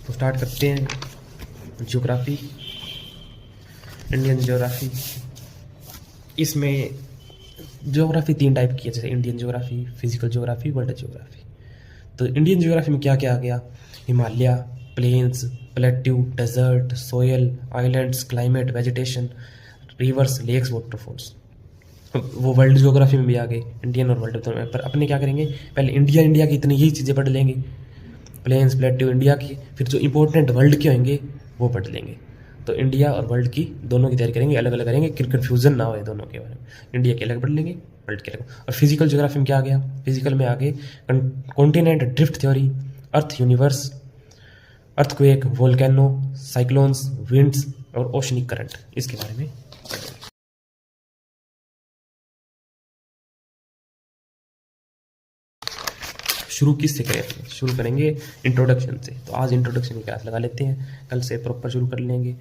तो स्टार्ट करते हैं। Geography, Indian geography. इसमें ज्योग्राफी 3 टाइप की है, जैसे Indian geography, physical geography, world geography. तो इंडियन ज्योग्राफी में क्या क्या आ गया? Himalaya, plains, plateau, desert, soil, islands, climate, vegetation, rivers, lakes, waterfalls. वो वर्ल्ड ज्योग्राफी में भी आ गए, इंडियन और वर्ल्ड दोनों में। पर अपने क्या करेंगे, पहले इंडिया की इतनी यही चीज़ें पढ़ लेंगे, प्लेन्स प्लेट्यू इंडिया की। फिर जो इंपॉर्टेंट वर्ल्ड के होंगे वो पढ़ लेंगे। तो इंडिया और वर्ल्ड की दोनों की तैयारी करेंगे, अलग अलग करेंगे कि कन्फ्यूजन ना हो दोनों के बारे में। इंडिया के अलग पढ़ लेंगे, वर्ल्ड के अलग। और फिजिकल ज्योग्राफी में क्या आ गया? फिजिकल में आगे continent drift theory, earth universe, earthquake, volcano, cyclones, winds और ओशनिक करंट, इसके बारे में। शुरू किससे करें? शुरू करेंगे इंट्रोडक्शन से। तो आज इंट्रोडक्शन की क्लास लगा लेते हैं, कल से प्रॉपर शुरू कर लेंगे।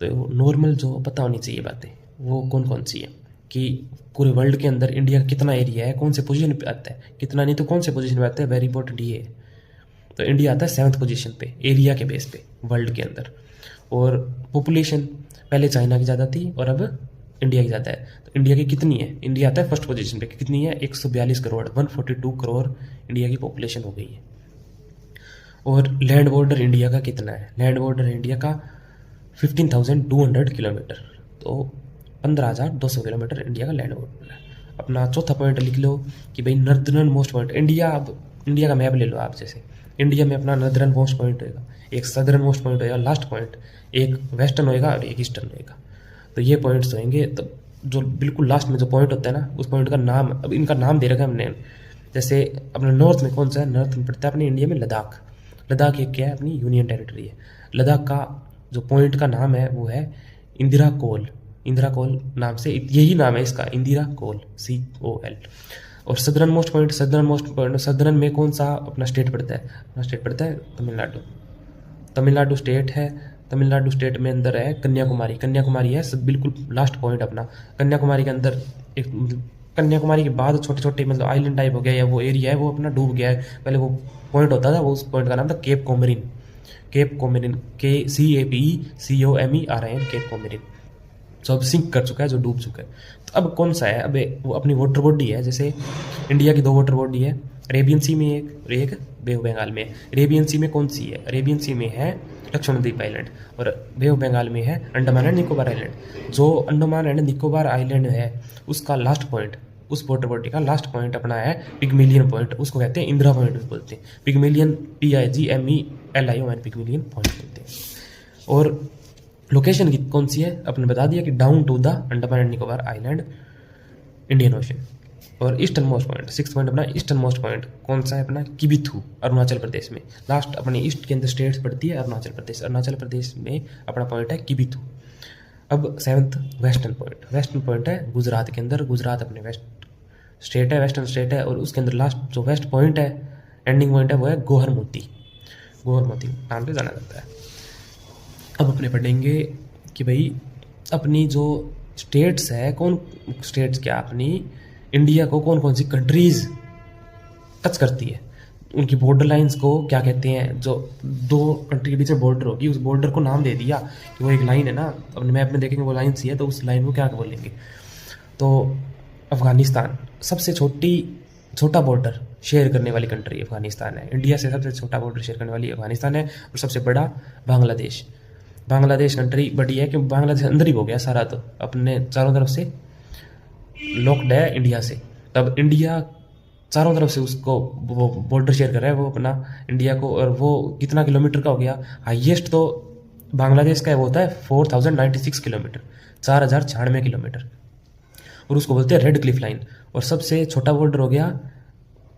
तो नॉर्मल जो पता होनी चाहिए बातें, वो कौन कौन सी है कि पूरे वर्ल्ड के अंदर इंडिया का कितना एरिया है, कौन से पोजीशन पे आता है, कितना नहीं तो कौन से पोजीशन पे आता है, वेरी इंपॉर्टेंट ये है। तो इंडिया आता है 7th पोजीशन पे एरिया के बेस पे वर्ल्ड के अंदर। और पॉपुलेशन पहले चाइना की ज़्यादा थी और अब इंडिया की ज़्यादा है। तो इंडिया की कितनी है? इंडिया आता है फर्स्ट पोजीशन पे, कितनी है? 142 करोड़, 142 करोड़ इंडिया की पॉपुलेशन हो गई है। और लैंड बॉर्डर इंडिया का कितना है? लैंड बॉर्डर इंडिया का 15,200 किलोमीटर। तो 15,200 किलोमीटर इंडिया का लैंड बॉर्डर है। अपना चौथा पॉइंट लिख लो कि भाई नॉर्दर्न मोस्ट पॉइंट इंडिया। अब इंडिया का मैप ले लो आप, जैसे इंडिया में अपना नॉर्दर्न मोस्ट पॉइंट होएगा, एक सदर्न मोस्ट पॉइंट होएगा, लास्ट पॉइंट, एक वेस्टर्न होएगा और एक ईस्टर्न होएगा। तो ये पॉइंट्स होंगे। तो जो बिल्कुल लास्ट में जो पॉइंट होता है ना, उस पॉइंट का नाम, अब इनका नाम दे रखा है हमने। जैसे अपने नॉर्थ में कौन सा है? नॉर्थ में पड़ता है अपने इंडिया में लद्दाख। लद्दाख एक क्या है? अपनी यूनियन टेरिटरी है। लद्दाख का जो पॉइंट का नाम है वो है इंदिरा कोल। इंदिरा कोल नाम से, यही नाम है इसका, इंदिरा कोल, COL। और सदर्न मोस्ट पॉइंट, सदर्न में कौन सा अपना स्टेट पड़ता है? अपना स्टेट पड़ता है तमिलनाडु। तमिलनाडु स्टेट है। तमिलनाडु स्टेट में अंदर है कन्याकुमारी। कन्याकुमारी है सब बिल्कुल लास्ट पॉइंट अपना। कन्याकुमारी के अंदर एक, कन्याकुमारी के बाद छोटे छोटे मतलब आइलैंड टाइप हो गया, या वो एरिया है वो अपना डूब गया है। पहले वो पॉइंट होता था, वो उस पॉइंट का नाम था Cape Comorin. Cape Comorin, KCAPECOMERIN, Cape Comorin. जो अब सिंक कर चुका है, जो डूब चुका है। तो अब कौन सा है? अब वो अपनी वाटर बॉडी है। जैसे इंडिया की 2 वाटर बॉडी है, अरेबियन सी में एक और एक बे ऑफ बंगाल में। अरेबियन सी में कौन सी है? अरेबियन सी में है लक्षद्वीप आइलैंड, और बे ऑफ बंगाल में है अंडमान एंड निकोबार आइलैंड। जो अंडमान एंड निकोबार आइलैंड है उसका लास्ट पॉइंट, उस वाटर बॉडी का लास्ट पॉइंट अपना है पिग्मेलियन पॉइंट। उसको कहते हैं इंदिरा पॉइंट भी बोलते हैं। पिग्मेलियन, PIGMELION, पिग्मेलियन पॉइंट बोलते हैं। और लोकेशन की कौन सी है? अपने बता दिया कि down to the Andaman and Nicobar island, Indian Ocean. और eastern most point, 6th point अपना ईस्टर्न मोस्ट पॉइंट कौन सा है? अपना किबिथू, अरुणाचल प्रदेश में। लास्ट अपने ईस्ट के अंदर स्टेट्स पड़ती है अरुणाचल प्रदेश। अरुणाचल प्रदेश में अपना पॉइंट है किबिथू। अब 7th western point. Western point है गुजरात के अंदर। गुजरात अपने वेस्ट स्टेट है, वेस्टर्न स्टेट है। और उसके अंदर लास्ट जो वेस्ट पॉइंट है, एंडिंग पॉइंट है, वो है गोहरमोती। गोहरमोती नाम से जाना जाता है। अब अपने पढ़ेंगे कि भाई अपनी जो स्टेट्स है, कौन स्टेट्स क्या अपनी इंडिया को कौन कौन सी कंट्रीज टच करती है, उनकी बॉर्डर लाइंस को क्या कहते हैं। जो 2 कंट्री के बीच में बॉर्डर होगी, उस बॉर्डर को नाम दे दिया कि वो एक लाइन है ना, अपने मैप में देखेंगे वो लाइन सी है, तो उस लाइन को क्या बोलेंगे। तो अफगानिस्तान सबसे छोटा बॉर्डर शेयर करने वाली कंट्री अफगानिस्तान है। इंडिया से सबसे छोटा बॉर्डर शेयर करने वाली अफगानिस्तान है। और सबसे बड़ा बांग्लादेश। बांग्लादेश कंट्री बड़ी है क्योंकि बांग्लादेश अंदर ही हो गया सारा, तो अपने चारों तरफ से लॉक्ड है इंडिया से। तब इंडिया चारों तरफ से उसको वो बॉर्डर शेयर कर रहा है वो अपना इंडिया को। और वो कितना किलोमीटर का हो गया? हाईएस्ट तो बांग्लादेश का है, वो होता है 4096 किलोमीटर, 4096 किलोमीटर। और उसको बोलते हैं रेड क्लिफ लाइन। और सबसे छोटा बॉर्डर हो गया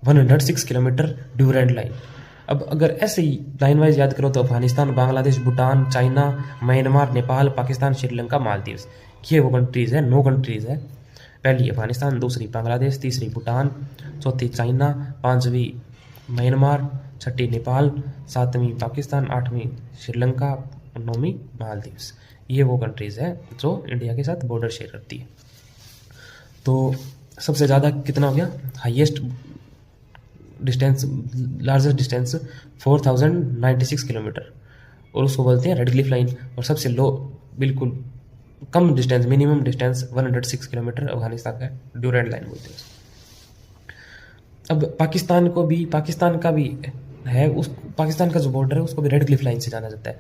106 किलोमीटर, ड्यूरेंट लाइन। अब अगर ऐसे ही लाइन वाइज याद करो तो अफगानिस्तान, बांग्लादेश, भूटान, चाइना, म्यांमार, नेपाल, पाकिस्तान, श्रीलंका, मालदीव्स, ये वो कंट्रीज़ है। 9 कंट्रीज़ है। पहली अफगानिस्तान, दूसरी बांग्लादेश, तीसरी भूटान, चौथी चाइना, 5वीं म्यांमार, 6ठी नेपाल, 7वीं पाकिस्तान, 8वीं श्रीलंका, 9वीं मालदीव्स। ये वो कंट्रीज़ है जो इंडिया के साथ बॉर्डर शेयर करती है। तो सबसे ज़्यादा कितना हो गया? Highest distance, largest distance 4096 kilometre. और उसको बोलते हैं रेड क्लिफ लाइन। और सबसे लो बिल्कुल कम distance, minimum distance 106 kilometre Afghanistan का ड्यूरेंट लाइन बोलते हैं। अब पाकिस्तान का भी है, उस पाकिस्तान का जो बॉर्डर है उसको भी रेड क्लिफ लाइन से जाना जाता है।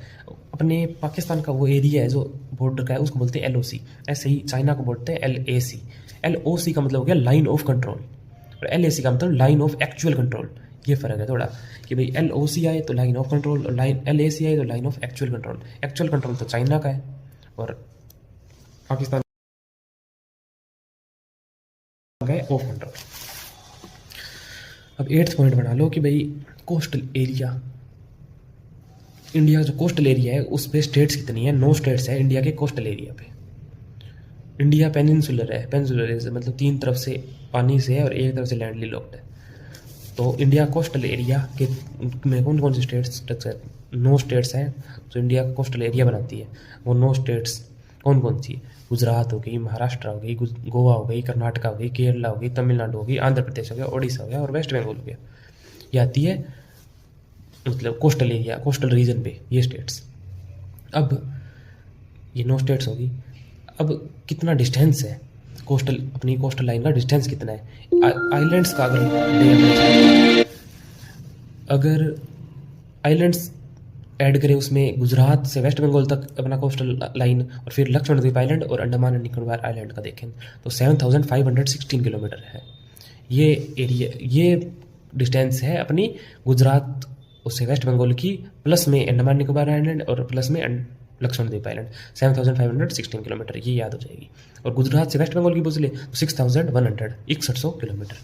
अपने पाकिस्तान का वो एरिया है जो बॉर्डर का है उसको बोलते हैं LOC। ऐसे ही चाइना को बोलते हैं LAC। LOC का मतलब हो गया लाइन ऑफ कंट्रोल, और LAC का मतलब लाइन ऑफ एक्चुअल कंट्रोल। ये फ़र्क है थोड़ा कि भाई LOC आए तो लाइन ऑफ कंट्रोल, और LAC आए तो line of actual control. Actual control तो चाइना का है और पाकिस्तान का है ऑफ कंट्रोल। अब 8th पॉइंट बना लो कि भाई कोस्टल एरिया, इंडिया का जो कोस्टल एरिया है उस पर स्टेट्स कितनी है? 9 स्टेट्स है इंडिया के कोस्टल एरिया पे। इंडिया पेनिनसुलर है, पेनिनसुलर मतलब 3 तरफ से पानी से है और एक तरफ से लैंडली लॉक्ड है। तो इंडिया कोस्टल एरिया के में कौन कौन सी स्टेट्स है? 9 स्टेट्स हैं जो इंडिया का कोस्टल एरिया बनाती है। वो 9 स्टेट्स कौन कौन सी है? गुजरात हो गई, महाराष्ट्र हो गई, गोवा हो गई, कर्नाटका हो गई, केरला हो गई, तमिलनाडु हो गई, आंध्र प्रदेश हो गया, उड़ीसा हो गया और वेस्ट बंगाल हो गया। ये आती है मतलब कोस्टल एरिया, कोस्टल रीजन पे ये स्टेट्स। अब ये 9 स्टेट्स होगी। अब कितना डिस्टेंस है कोस्टल, अपनी कोस्टल लाइन का डिस्टेंस कितना है? आइलैंड्स का अगर आइलैंड्स ऐड करें उसमें गुजरात से वेस्ट बंगाल तक अपना कोस्टल लाइन, और फिर लक्षद्वीप आइलैंड और अंडमान एंड निकोबार आइलैंड का देखें तो 7516 किलोमीटर है ये एरिया। ये डिस्टेंस है अपनी गुजरात उससे वेस्ट बंगाल की, प्लस में अंडमान निकोबार आइलैंड और प्लस में लक्षद्वीप आइलैंड। 7516 किलोमीटर ये याद हो जाएगी। और गुजरात से वेस्ट बंगाल की पूछ ले तो 6100 किलोमीटर।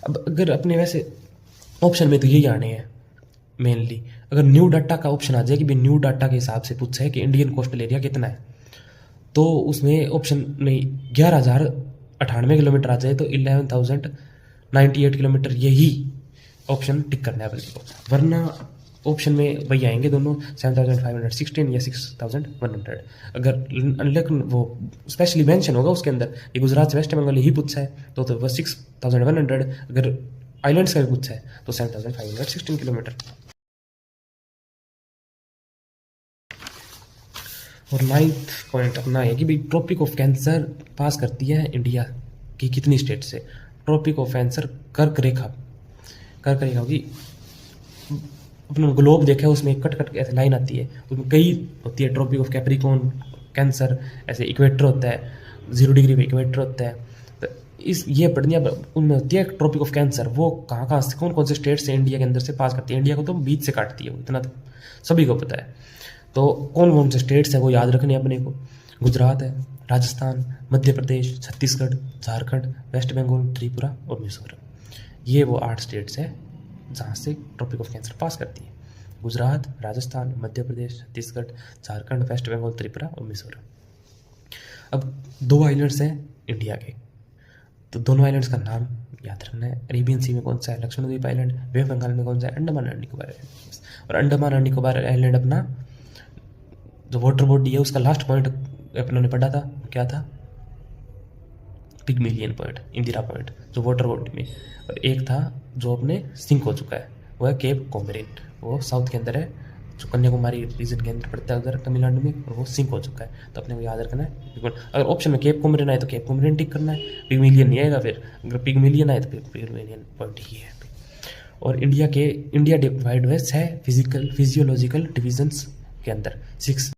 अब अगर अपने वैसे ऑप्शन में तो यही आने हैं मेनली। अगर न्यू डाटा का ऑप्शन आ जाए कि भाई न्यू डाटा के हिसाब से पूछा है कि इंडियन कोस्टल एरिया कितना है, तो उसमें ऑप्शन में 11,098 किलोमीटर आ जाए तो 11,098 किलोमीटर यही ऑप्शन टिक करना है अपने को। वरना ऑप्शन में वही आएंगे दोनों 7516 या 6100। अगर लेकिन वो स्पेशली मेंशन होगा उसके अंदर ये गुजरात से वेस्ट बंगाल ही पूछा है तो वह 6100। अगर आइलैंड्स का पूछा है तो 7516 किलोमीटर। और 9th पॉइंट अपना है कि भाई ट्रॉपिक ऑफ कैंसर पास करती है इंडिया की कितनी स्टेट से? ट्रॉपिक ऑफ कैंसर कर्क रेखा होगी। अपना ग्लोब देखा है उसमें कट कट के ऐसे लाइन आती है, उसमें कई होती है। ट्रॉपिक ऑफ कैप्रिकॉर्न कैंसर ऐसे इक्वेटर होता है, 0 डिग्री पे इक्वेटर होता है। तो इस ये बढ़िया उनमें होती है ट्रॉपिक ऑफ कैंसर। वो कहाँ से कौन कौन से स्टेट से इंडिया के अंदर से पास करती है? इंडिया को तो बीच से काटती है वो, इतना तो सभी को पता है। तो कौन कौन से स्टेट्स हैं वो याद रखने अपने को। गुजरात है, राजस्थान, मध्य प्रदेश, छत्तीसगढ़, झारखंड, वेस्ट बंगाल, त्रिपुरा और मिजोरम। ये वो 8 स्टेट्स हैं जहाँ से ट्रॉपिक ऑफ कैंसर पास करती है। गुजरात, राजस्थान, मध्य प्रदेश, छत्तीसगढ़, झारखंड, वेस्ट बंगाल, त्रिपुरा और मिजोरम। अब 2 आइलैंड्स हैं इंडिया के, तो दोनों आइलैंड्स का नाम याद रखना है। अरेबियन सी में कौन सा है? लक्षद्वीप आइलैंड। वे बंगाल में कौन सा है? Andaman and Nicobar island. और अंडमान एंड निकोबार आइलैंड अपना जो वाटर बॉडी है उसका लास्ट पॉइंट अपनों ने पढ़ा था, क्या था? पिग्मेलियन पॉइंट, इंदिरा पॉइंट, जो वाटर बॉडी में। और एक था जो अपने सिंक हो चुका है, वो है केप कोमरिन। वो साउथ के अंदर है, जो कन्याकुमारी रीजन के अंदर पड़ता है उधर तमिलनाडु में, और वो सिंक हो चुका है। तो अपने को याद रखना है। अगर ऑप्शन में केप कोमरिन आए तो केप कोमरिन टिक करना है, पिग्मेलियन नहीं आएगा। फिर अगर पिग्मेलियन आए तो फिर पिग्मेलियन पॉइंट ही है। और इंडिया डिवाइड हुआ है फिजियोलॉजिकल डिविजन्स के अंदर। 6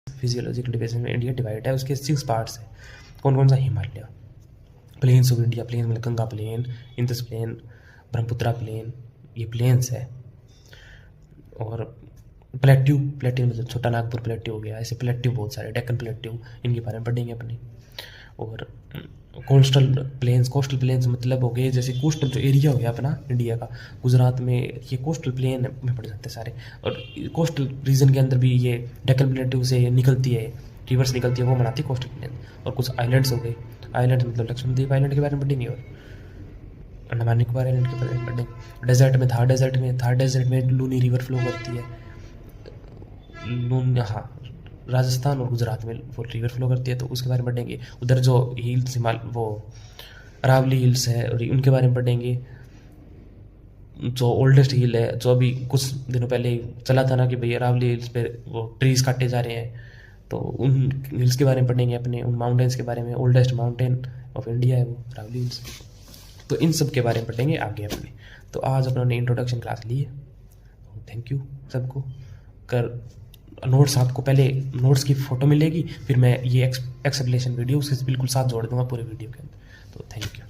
फिजियोलॉजिकल डिवीजन में इंडिया डिवाइड है, उसके 6 पार्ट्स हैं। कौन कौन सा? Himalaya, plains of India, plain मतलब Ganga plain, Indus plain, Brahmaputra plain, ये प्लेन्स है। और प्लेट्यू मतलब छोटा नागपुर प्लेट्यू हो गया, ऐसे प्लेट्यू बहुत सारे, डेक्कन प्लेट्यू, इनके बारे में पढ़ेंगे अपने। और कोस्टल प्लेन्स मतलब हो गए जैसे कोस्टल जो एरिया हो गया अपना इंडिया का, गुजरात में ये कोस्टल प्लेन में पड़ जाते हैं सारे। और कोस्टल रीजन के अंदर भी ये डेक्कन प्लेट्यू से निकलती है, रिवर्स निकलती है, वो बनाती है कोस्टल प्लेन। और कुछ आइलैंड्स हो गए, आइलैंड मतलब लक्षद्वीप आइलैंड के बारे में पढ़ेंगे, और अंडमान निकोबार आइलैंड के बारे में पढ़ेंगे। डेजर्ट में लूनी रिवर फ्लो करती है। हाँ, राजस्थान और गुजरात में वो रिवर फ्लो करती है, तो उसके बारे में पढ़ेंगे। उधर जो हिल्स वो अरावली हिल्स है और उनके बारे में पढ़ेंगे। जो ओल्डेस्ट हिल है, जो अभी कुछ दिनों पहले चला था ना कि भाई अरावली हिल्स पे वो ट्रीज काटे जा रहे हैं, तो उन हिल्स के बारे में पढ़ेंगे अपने, उन माउंटेन्स के बारे में। ओल्डेस्ट माउंटेन ऑफ इंडिया है वो अरावली हिल्स। तो इन सब के बारे में पढ़ेंगे आगे अपने। तो आज अपने इंट्रोडक्शन क्लास ली है। थैंक यू सबको। कर नोट्स आपको पहले नोट्स की फ़ोटो मिलेगी, फिर मैं ये एक्सप्लेनेशन वीडियो उसके बिल्कुल साथ जोड़ दूंगा पूरे वीडियो के अंदर। तो थैंक यू।